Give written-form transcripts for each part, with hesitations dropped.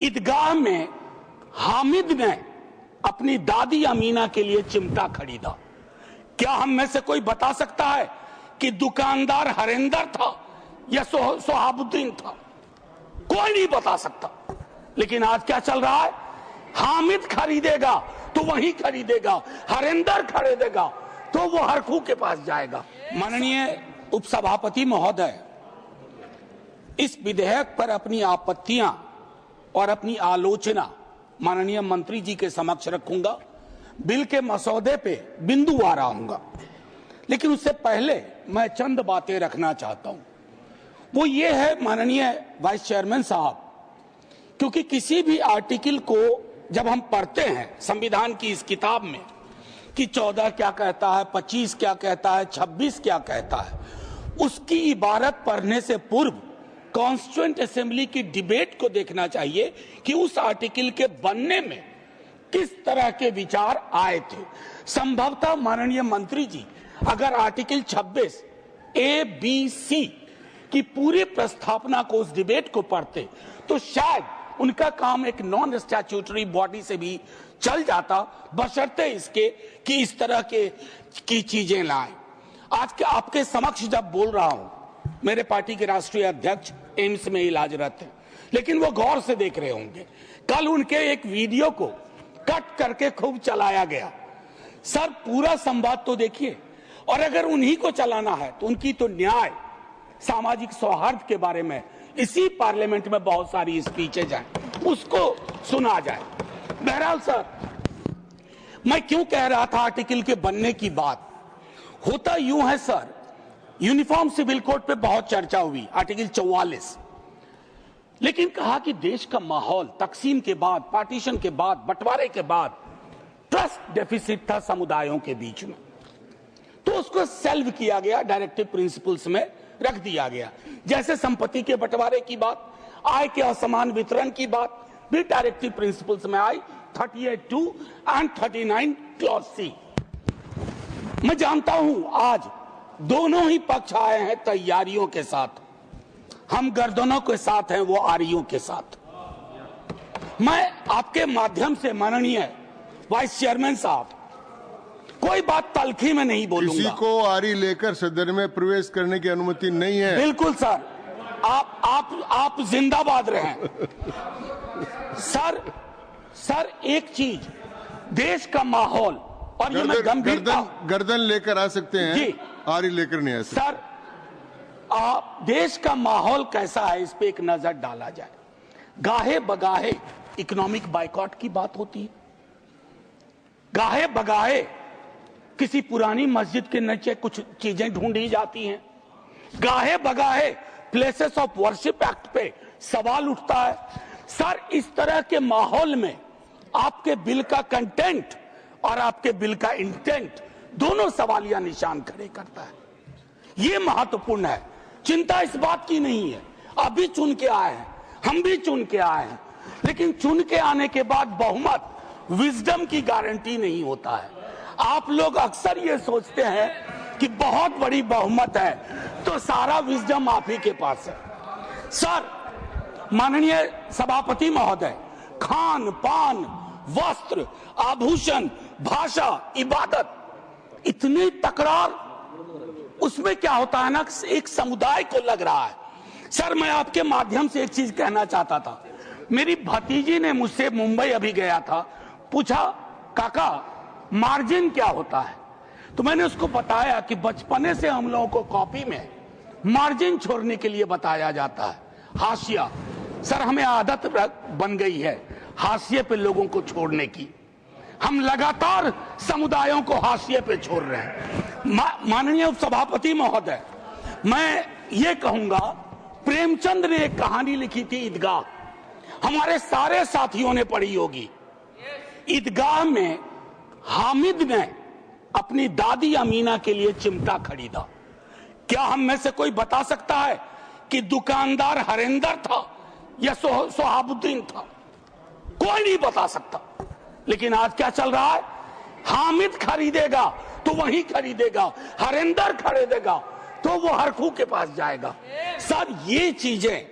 ईदगाह में हामिद ने अपनी दादी अमीना के लिए चिमटा खरीदा। क्या हम में से कोई बता सकता है कि दुकानदार हरेंदर था या सोहाबुद्दीन था? कोई नहीं बता सकता। लेकिन आज क्या चल रहा है? हामिद खरीदेगा तो वही खरीदेगा, हरेंदर खरीदेगा तो वो हरखू के पास जाएगा। माननीय उपसभापति महोदय, इस विधेयक पर अपनी आपत्तियां और अपनी आलोचना माननीय मंत्री जी के समक्ष रखूंगा। बिल के मसौदे पे बिंदुवार आऊंगा, लेकिन उससे पहले मैं चंद बातें रखना चाहता हूं। वो ये है माननीय वाइस चेयरमैन साहब, क्योंकि किसी भी आर्टिकल को जब हम पढ़ते हैं संविधान की इस किताब में कि 14 क्या कहता है, 25 क्या कहता है, 26 क्या कहता है, उसकी इबारत पढ़ने से पूर्व कॉन्स्टिट्यूएंट असेंबली की डिबेट को देखना चाहिए कि उस आर्टिकल के बनने में किस तरह के विचार आए थे। संभवतः माननीय मंत्री जी अगर आर्टिकल 26 ए बी सी की पूरी प्रस्तावना को, उस डिबेट को पढ़ते तो शायद उनका काम एक नॉन स्टैट्यूटरी बॉडी से भी चल जाता, बशर्ते इसके कि इस तरह की चीजें लाएं। आज के आपके समक्ष जब बोल रहा हूं, मेरे पार्टी के राष्ट्रीय अध्यक्ष एम्स में इलाजरत हैं, लेकिन वो गौर से देख रहे होंगे। कल उनके एक वीडियो को कट करके खूब चलाया गया। सर, पूरा संवाद तो देखिए, और अगर उन्हीं को चलाना है तो उनकी तो न्याय, सामाजिक सौहार्द के बारे में इसी पार्लियामेंट में बहुत सारी स्पीचेज हैं, उसको सुना जाए। बहरहाल सर, मैं क्यों कह रहा था आर्टिकल के बनने की बात? होता यूं है सर, यूनिफॉर्म सिविल कोड पे बहुत चर्चा हुई, आर्टिकल 44, लेकिन कहा कि देश का माहौल तकसीम के बाद, पार्टीशन के बाद, बंटवारे के बाद ट्रस्ट डेफिसिट था समुदायों के बीच में, तो उसको सेल्व किया गया, डायरेक्टिव प्रिंसिपल्स में रख दिया गया। जैसे संपत्ति के बंटवारे की बात, आय के असमान वितरण की बात भी डायरेक्टिव प्रिंसिपल्स में आई, 38(2) एंड 39 क्लॉज सी। मैं जानता हूं आज दोनों ही पक्ष आए हैं तैयारियों के साथ, हम गर्दनों के साथ हैं, वो आरियों के साथ। मैं आपके माध्यम से माननीय वाइस चेयरमैन साहब, कोई बात तलखी में नहीं बोलूंगा। किसी को आरी लेकर सदन में प्रवेश करने की अनुमति नहीं है। बिल्कुल सर, आप जिंदाबाद रहें। सर एक चीज, देश का माहौल, और ये मैं गर्दन लेकर आ सकते हैं जी, आरी लेकर नहीं आ सकते। सर, देश का माहौल कैसा है इस पे एक नजर डाला जाए। गाहे बगाहे इकोनॉमिक बाइकॉट की बात होती है, गाहे बगाहे किसी पुरानी मस्जिद के नीचे कुछ चीजें ढूंढी जाती हैं, गाहे बगाहे प्लेसेस ऑफ वर्शिप एक्ट पे सवाल उठता है। सर, इस तरह के माहौल में आपके बिल का कंटेंट और आपके बिल का इंटेंट दोनों सवालिया निशान खड़े करता है। ये महत्वपूर्ण है। चिंता इस बात की नहीं है, अभी चुन के आए हैं, हम भी चुन के आए हैं, लेकिन चुन के आने के बाद बहुमत विजडम की गारंटी नहीं होता है। आप लोग अक्सर ये सोचते हैं कि बहुत बड़ी बहुमत है तो सारा विजडम आप ही के पास है। सर, माननीय सभापति महोदय, खान पान, वस्त्र, आभूषण, भाषा, इबादत, इतनी तकरार, उसमें क्या होता है ना, एक समुदाय को लग रहा है। सर, मैं आपके माध्यम से एक चीज कहना चाहता था। मेरी भतीजी ने मुझसे, मुंबई अभी गया था, पूछा काका मार्जिन क्या होता है, तो मैंने उसको बताया कि बचपने से हम लोगों को कॉपी में मार्जिन छोड़ने के लिए बताया जाता है, हाशिया। सर, हमें आदत बन गई है हाशिए पे लोगों को छोड़ने की, हम लगातार समुदायों को हाशिए पे छोड़ रहे हैं। माननीय उपसभापति महोदय, मैं ये कहूंगा, प्रेमचंद ने एक कहानी लिखी थी ईदगाह, हमारे सारे साथियों ने पढ़ी होगी। ईदगाह में हामिद ने अपनी दादी अमीना के लिए चिमटा खरीदा। क्या हम में से कोई बता सकता है कि दुकानदार हरेंदर था या सोहाबुद्दीन था? कोई नहीं बता सकता। लेकिन आज क्या चल रहा है? हामिद खरीदेगा तो वही खरीदेगा, हरेंदर खरीदेगा तो वो हरखू के पास जाएगा। सर, ये चीजें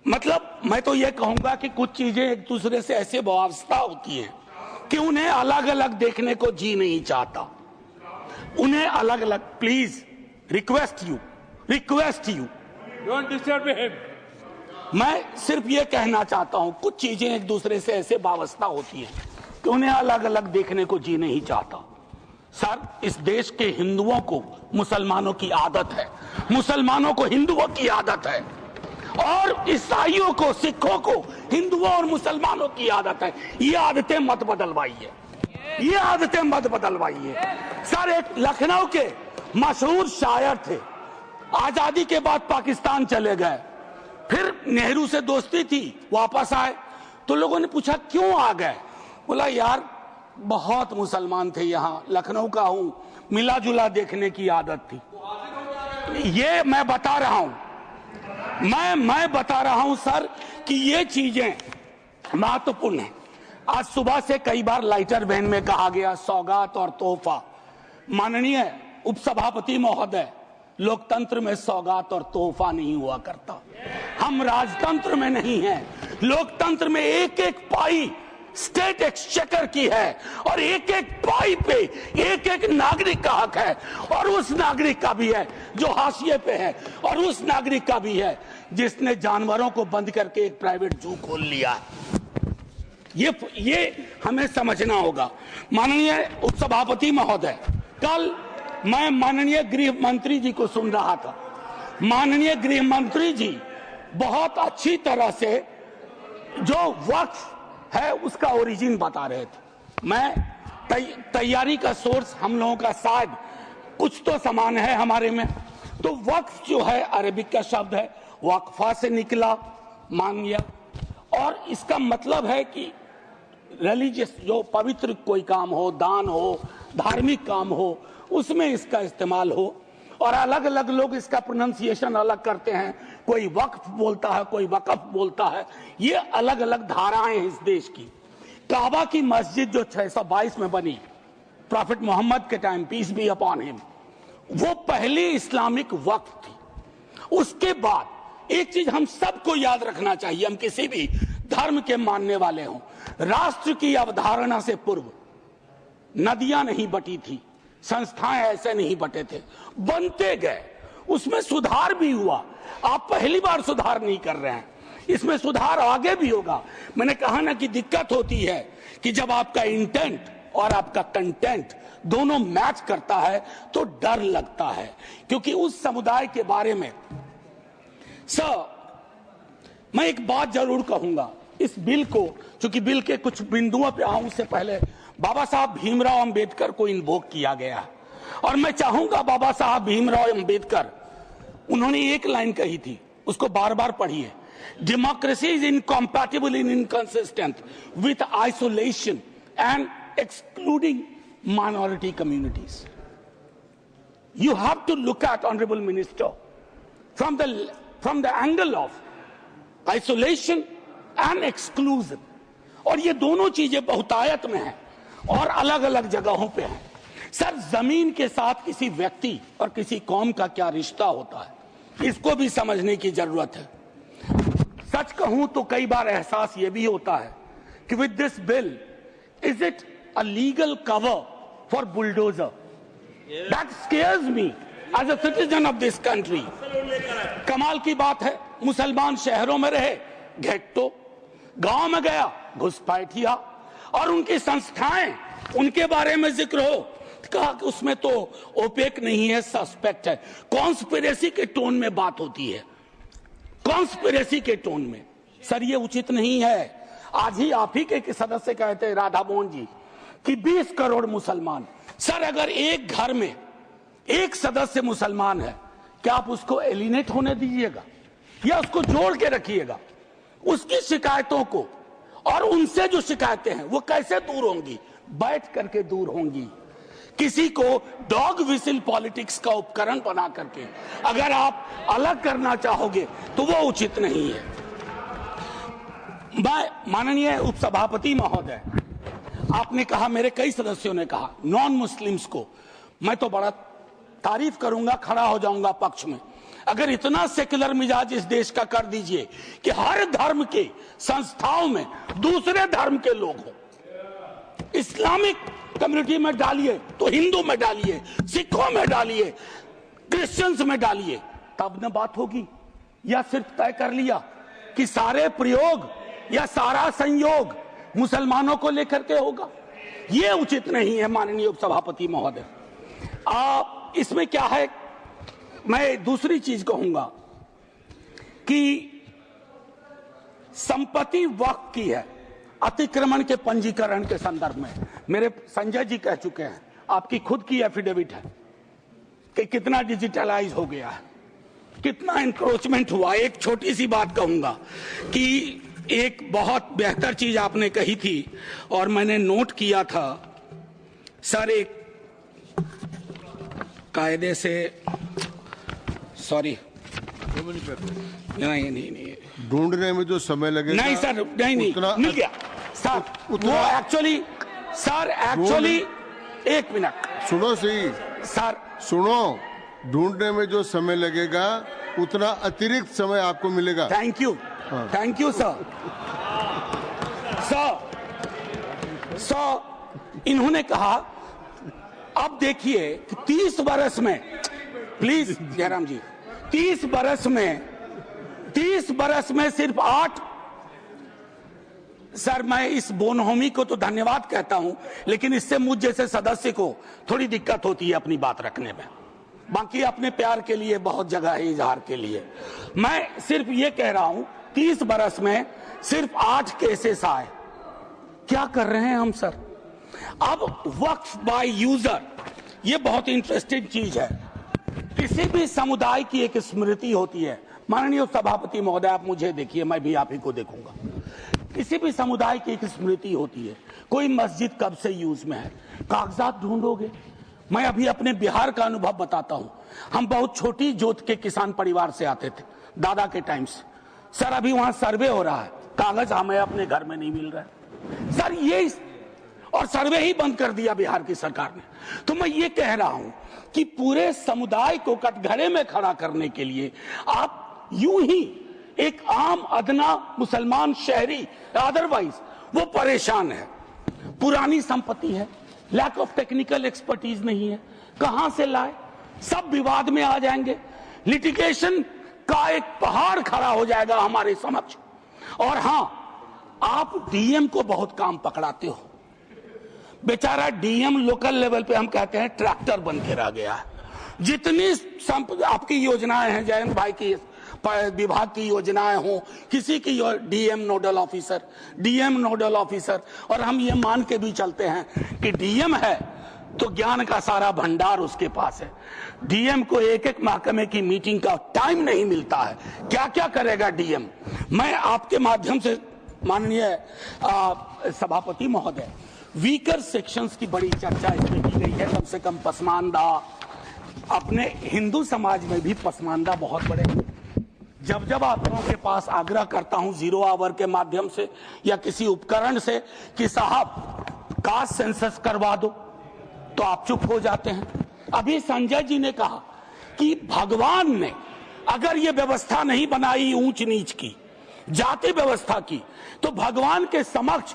मतलब मैं तो ये कहूंगा कि कुछ चीजें एक दूसरे से ऐसे वाबस्ता होती हैं कि उन्हें अलग अलग देखने को जी नहीं चाहता, उन्हें अलग अलग। Please request you don't disturb him. मैं सिर्फ ये कहना चाहता हूं, कुछ चीजें एक दूसरे से ऐसे वाबस्ता होती हैं कि उन्हें अलग अलग देखने को जी नहीं चाहता। सर, इस देश के हिंदुओं को मुसलमानों की आदत है, मुसलमानों को हिंदुओं की आदत है, और ईसाइयों को, सिखों को हिंदुओं और मुसलमानों की आदत है। ये आदतें मत बदलवाइए, ये आदतें मत बदलवाइए। सर, एक लखनऊ के मशहूर शायर थे, आजादी के बाद पाकिस्तान चले गए, फिर नेहरू से दोस्ती थी, वापस आए तो लोगों ने पूछा क्यों आ गए? बोला यार बहुत मुसलमान थे यहाँ, लखनऊ का हूं, मिला जुला देखने की आदत थी। ये मैं बता रहा हूं, मैं बता रहा हूं सर कि ये चीजें महत्वपूर्ण है। आज सुबह से कई बार लाइटर वैन में कहा गया सौगात और तोहफा। माननीय उपसभापति महोदय, लोकतंत्र में सौगात और तोहफा नहीं हुआ करता। हम राजतंत्र में नहीं हैं, लोकतंत्र में एक एक पाई स्टेट एक्सचेकर की है, और एक एक पाई पे एक एक नागरिक का हक है, और उस नागरिक का भी है जो हाशिए पे है, और उस नागरिक का भी है जिसने जानवरों को बंद करके एक प्राइवेट जू खोल लिया है। ये हमें समझना होगा। माननीय उपसभापति महोदय, कल मैं माननीय गृह मंत्री जी को सुन रहा था। माननीय गृह मंत्री जी बहुत अच्छी तरह से जो वक्फ है उसका ओरिजिन बता रहे थे। मैं तैयारी का सोर्स हम लोगों का शायद कुछ तो समान है हमारे में। तो वक्फ जो है अरबिक का शब्द है, वक्फा से निकला, मान लिया, और इसका मतलब है कि रिलीजियस, जो पवित्र कोई काम हो, दान हो, धार्मिक काम हो, उसमें इसका इस्तेमाल हो। और अलग अलग लोग इसका प्रोनाउंसिएशन अलग करते हैं, कोई वक्फ बोलता है, कोई वकफ बोलता है। ये अलग अलग धाराएं हैं इस देश की। काबा की मस्जिद जो 622 में बनी प्रॉफिट मोहम्मद के time, peace be upon him, वो पहली इस्लामिक वक्फ थी। उसके बाद एक चीज हम सबको याद रखना चाहिए, हम किसी भी धर्म के मानने वाले हों, राष्ट्र की अवधारणा से पूर्व नदियां नहीं बटी थी, संस्थाएं ऐसे नहीं बटे थे, बनते गए, उसमें सुधार भी हुआ। आप पहली बार सुधार नहीं कर रहे हैं, इसमें सुधार आगे भी होगा। मैंने कहा ना कि दिक्कत होती है कि जब आपका इंटेंट और आपका कंटेंट दोनों मैच करता है तो डर लगता है, क्योंकि उस समुदाय के बारे में सर मैं एक बात जरूर कहूंगा। इस बिल को, चूंकि बिल के कुछ बिंदुओं पे आऊं उससे पहले बाबा साहब भीमराव अंबेडकर को इन्वोक किया गया है, और मैं चाहूंगा बाबा साहब भीमराव अंबेडकर, उन्होंने एक लाइन कही थी, उसको बार बार पढ़िए, democracy is incompatible in inconsistent with isolation and excluding minority communities. You have to look at honourable minister from the angle of isolation and exclusion, और ये दोनों चीजें बहुतायत में हैं और अलग अलग जगहों पे हैं। सर, जमीन के साथ किसी व्यक्ति और किसी कौम का क्या रिश्ता होता है, इसको भी समझने की जरूरत है। सच कहूं तो कई बार एहसास ये भी होता है कि with this bill is it a legal cover for bulldozer? That scares me as a citizen of this country. कमाल की बात है, मुसलमान शहरों में रहे, घेट्टो, गांव में गया घुसपैठिया, और उनकी संस्थाएं, उनके बारे में जिक्र हो, कहा कि उसमें तो ओपेक नहीं है, सस्पेक्ट है। कॉन्स्पिरेसी के टोन में बात होती है, कॉन्स्पिरेसी के टोन में। सर, ये उचित नहीं है। आज ही आप ही के सदस्य कहते हैं, राधा मोहन जी, कि 20 करोड़ मुसलमान। सर, अगर एक घर में एक सदस्य मुसलमान है, क्या आप उसको एलिनेट होने दीजिएगा या उसको जोड़ के रखिएगा? उसकी शिकायतों को और उनसे जो शिकायतें हैं वो कैसे दूर होंगी? बैठ करके दूर होंगी। किसी को डॉग विसिल पॉलिटिक्स का उपकरण बना करके अगर आप अलग करना चाहोगे तो वो उचित नहीं है। माननीय उपसभापति महोदय, आपने कहा, मेरे कई सदस्यों ने कहा, नॉन मुस्लिम्स को, मैं तो बड़ा तारीफ करूंगा, खड़ा हो जाऊंगा पक्ष में, अगर इतना सेक्युलर मिजाज इस देश का कर दीजिए कि हर धर्म के संस्थाओं में दूसरे धर्म के लोग हों, इस्लामिक कम्युनिटी में डालिए तो हिंदू में डालिए, सिखों में डालिए, क्रिश्चियंस में डालिए, तब न बात होगी। या सिर्फ तय कर लिया कि सारे प्रयोग या सारा संयोग मुसलमानों को लेकर के होगा, ये उचित नहीं है माननीय उपसभापति महोदय। इसमें क्या है, मैं दूसरी चीज कहूंगा कि संपत्ति वक्फ की है अतिक्रमण के पंजीकरण के संदर्भ में। मेरे संजय जी कह चुके हैं, आपकी खुद की एफिडेविट है कि कितना डिजिटलाइज हो गया है, कितना इंक्रोचमेंट हुआ। एक छोटी सी बात कहूंगा कि एक बहुत बेहतर चीज आपने कही थी और मैंने नोट किया था सर, एक कायदे से, सॉरी नहीं ढूंढने में जो समय लगेगा, नहीं सर, नहीं मिल गया सर, वो एक्चुअली सर, एक्चुअली एक मिनट सुनो सही सर, सुनो, ढूंढने में जो समय लगेगा उतना अतिरिक्त समय आपको मिलेगा। Thank you sir. इन्होंने कहा, अब देखिए कि 30 बरस में, प्लीज जयराम जी, 30 बरस में सिर्फ 8, सर मैं इस बोनहोमी को तो धन्यवाद कहता हूं, लेकिन इससे मुझ जैसे सदस्य को थोड़ी दिक्कत होती है अपनी बात रखने में। बाकी अपने प्यार के लिए बहुत जगह है इजहार के लिए। मैं सिर्फ ये कह रहा हूं 30 बरस में सिर्फ 8 केसेस आए। क्या कर रहे हैं हम सर? अब वक्फ बाय यूजर, ये बहुत इंटरेस्टिंग चीज है। किसी भी समुदाय की एक स्मृति होती है। माननीय सभापति महोदय, आप मुझे देखिए, मैं भी आप ही को देखूंगा। किसी भी समुदाय की एक स्मृति होती है। कोई मस्जिद कब से यूज में है, कागजात ढूंढोगे। मैं अभी अपने बिहार का अनुभव बताता हूं। हम बहुत छोटी जोत के किसान परिवार से आते थे दादा के टाइम से। सर अभी वहां सर्वे हो रहा है, कागज हमें अपने घर में नहीं मिल रहा है सर, ये, और सर्वे ही बंद कर दिया बिहार की सरकार ने। तो मैं ये कह रहा हूं कि पूरे समुदाय को कटघरे में खड़ा करने के लिए आप यूं ही एक आम अदना मुसलमान शहरी, अदरवाइज वो परेशान है, पुरानी संपत्ति है, लैक ऑफ टेक्निकल एक्सपर्टीज नहीं है, कहां से लाए, सब विवाद में आ जाएंगे, लिटिगेशन का एक पहाड़ खड़ा हो जाएगा हमारे समक्ष। और हां, आप डीएम को बहुत काम पकड़ाते हो। बेचारा डीएम लोकल लेवल पे हम कहते हैं ट्रैक्टर बन के रह गया है। जितनी आपकी योजनाएं हैं, जयंत भाई की विभाग की योजनाएं हो, किसी की डीएम नोडल ऑफिसर, और हम ये मान के भी चलते हैं कि डीएम है तो ज्ञान का सारा भंडार उसके पास है। डीएम को एक एक महकमे की मीटिंग का टाइम नहीं मिलता है, क्या क्या करेगा डीएम। मैं आपके माध्यम से माननीय सभापति महोदय, वीकर सेक्शंस की बड़ी चर्चा इसमें की गई है। कम से कम पसमानदा, अपने हिंदू समाज में भी पसमानदा बहुत बड़े। जब जब आप लोगों के पास आग्रह करता हूं 0 आवर के माध्यम से या किसी उपकरण से कि साहब कास्ट सेंसस करवा दो, तो आप चुप हो जाते हैं। अभी संजय जी ने कहा कि भगवान ने अगर ये व्यवस्था नहीं बनाई ऊंच नीच की, जाति व्यवस्था की, तो भगवान के समक्ष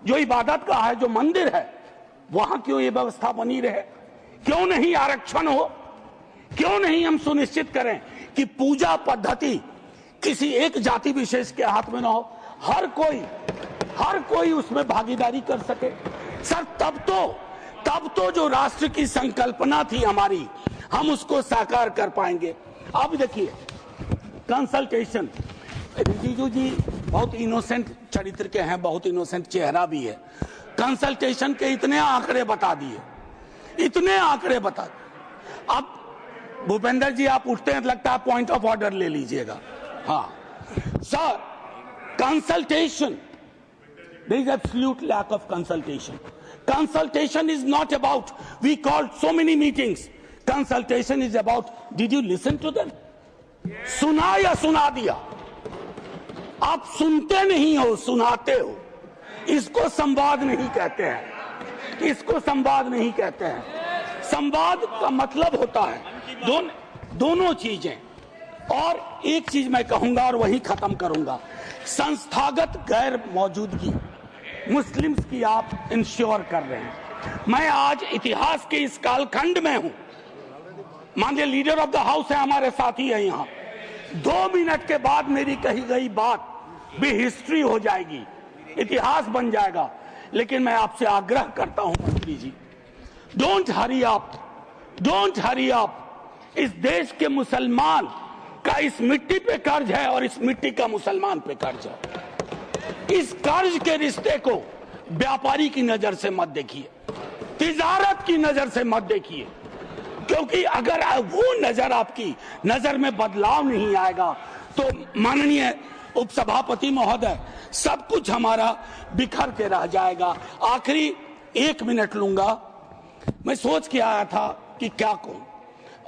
जो इबादत का है, जो मंदिर है, वहां क्यों ये व्यवस्था बनी रहे? क्यों नहीं आरक्षण हो? क्यों नहीं हम सुनिश्चित करें कि पूजा पद्धति किसी एक जाति विशेष के हाथ में ना हो, हर कोई उसमें भागीदारी कर सके। सर तब तो जो राष्ट्र की संकल्पना थी हमारी, हम उसको साकार कर पाएंगे। अब देखिए कंसल्टेशन, रिजिजू जी बहुत इनोसेंट चरित्र के हैं, बहुत इनोसेंट चेहरा भी है। कंसल्टेशन के इतने आंकड़े बता दिए। अब भूपेंद्र जी आप उठते हैं, लगता है पॉइंट ऑफ ऑर्डर ले लीजिएगा। हाँ sir, consultation, there is absolute lack of consultation. Consultation is not about we called so many meetings. Consultation is about did you listen to them? सुना या सुना दिया? आप सुनते नहीं हो, सुनाते हो। इसको संवाद नहीं कहते हैं, संवाद का मतलब होता है दोनों चीजें। और एक चीज मैं कहूंगा और वहीं खत्म करूंगा, संस्थागत गैर मौजूदगी मुस्लिम्स की आप इंश्योर कर रहे हैं। मैं आज इतिहास के इस कालखंड में हूं, माननीय लीडर ऑफ द हाउस है, हमारे साथी है यहाँ, 2 मिनट के बाद मेरी कही गई बात भी हिस्ट्री हो जाएगी, इतिहास बन जाएगा। लेकिन मैं आपसे आग्रह करता हूं मंत्री ji, don't hurry up, don't hurry up. इस देश के मुसलमान का इस मिट्टी पे कर्ज है और इस मिट्टी का मुसलमान पे कर्ज है। इस कर्ज के रिश्ते को व्यापारी की नजर से मत देखिए, तिजारत की नजर से मत देखिए, क्योंकि अगर वो नजर आपकी नजर में बदलाव नहीं आएगा तो माननीय उपसभापति महोदय, सब कुछ हमारा बिखर के रह जाएगा। आखिरी 1 मिनट लूंगा। मैं सोच के आया था कि क्या कहूं,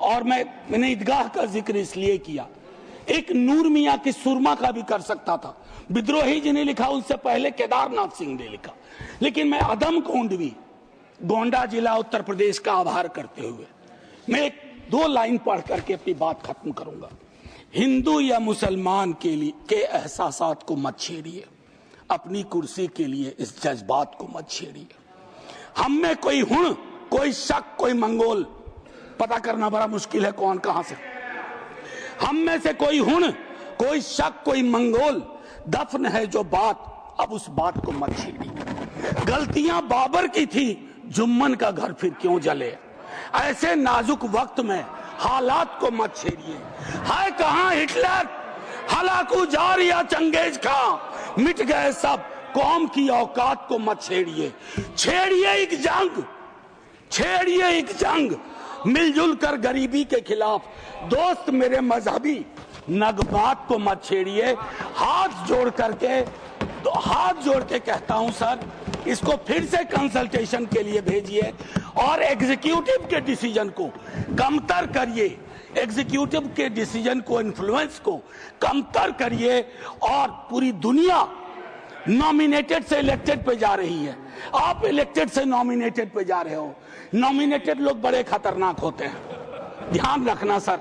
और मैंने ईदगाह का जिक्र इसलिए किया, एक नूर मियां की सुरमा का भी कर सकता था, विद्रोही जी ने लिखा, उससे पहले केदारनाथ सिंह ने लिखा, लेकिन मैं अदम कोंडवी, गोंडा जिला उत्तर प्रदेश का आभार करते हुए मैं 2 लाइन पढ़ करके अपनी बात खत्म करूंगा। हिंदू या मुसलमान के लिए के एहसासात को मत छेड़िए, अपनी कुर्सी के लिए इस जज्बात को मत छेड़िए। हम में कोई हुण, कोई शक, कोई मंगोल, पता करना बड़ा मुश्किल है कौन कहां से, हम में से कोई हुण, कोई शक, कोई मंगोल दफन है जो बात, अब उस बात को मत छेड़िए। गलतियां बाबर की थी, जुम्मन का घर फिर क्यों जले। ऐसे नाजुक वक्त में हालात को मत छेड़िए। है कहां हिटलर, हलाकू जार या चंगेज खां, मिट गए सब, कौम की औकात को मत छेड़िए। छेड़िए एक जंग, छेड़िए एक जंग मिलजुल कर गरीबी के खिलाफ। दोस्त मेरे मजहबी नगबात को मत छेड़िए। हाथ जोड़ के कहता हूं सर, इसको फिर से कंसल्टेशन के लिए भेजिए और एग्जीक्यूटिव के डिसीजन को कमतर करिए, एग्जीक्यूटिव के डिसीजन को, इन्फ्लुएंस को कमतर करिए। और पूरी दुनिया नॉमिनेटेड से इलेक्टेड पे जा रही है, आप इलेक्टेड से नॉमिनेटेड पे जा रहे हो। नॉमिनेटेड लोग बड़े खतरनाक होते हैं, ध्यान रखना सर।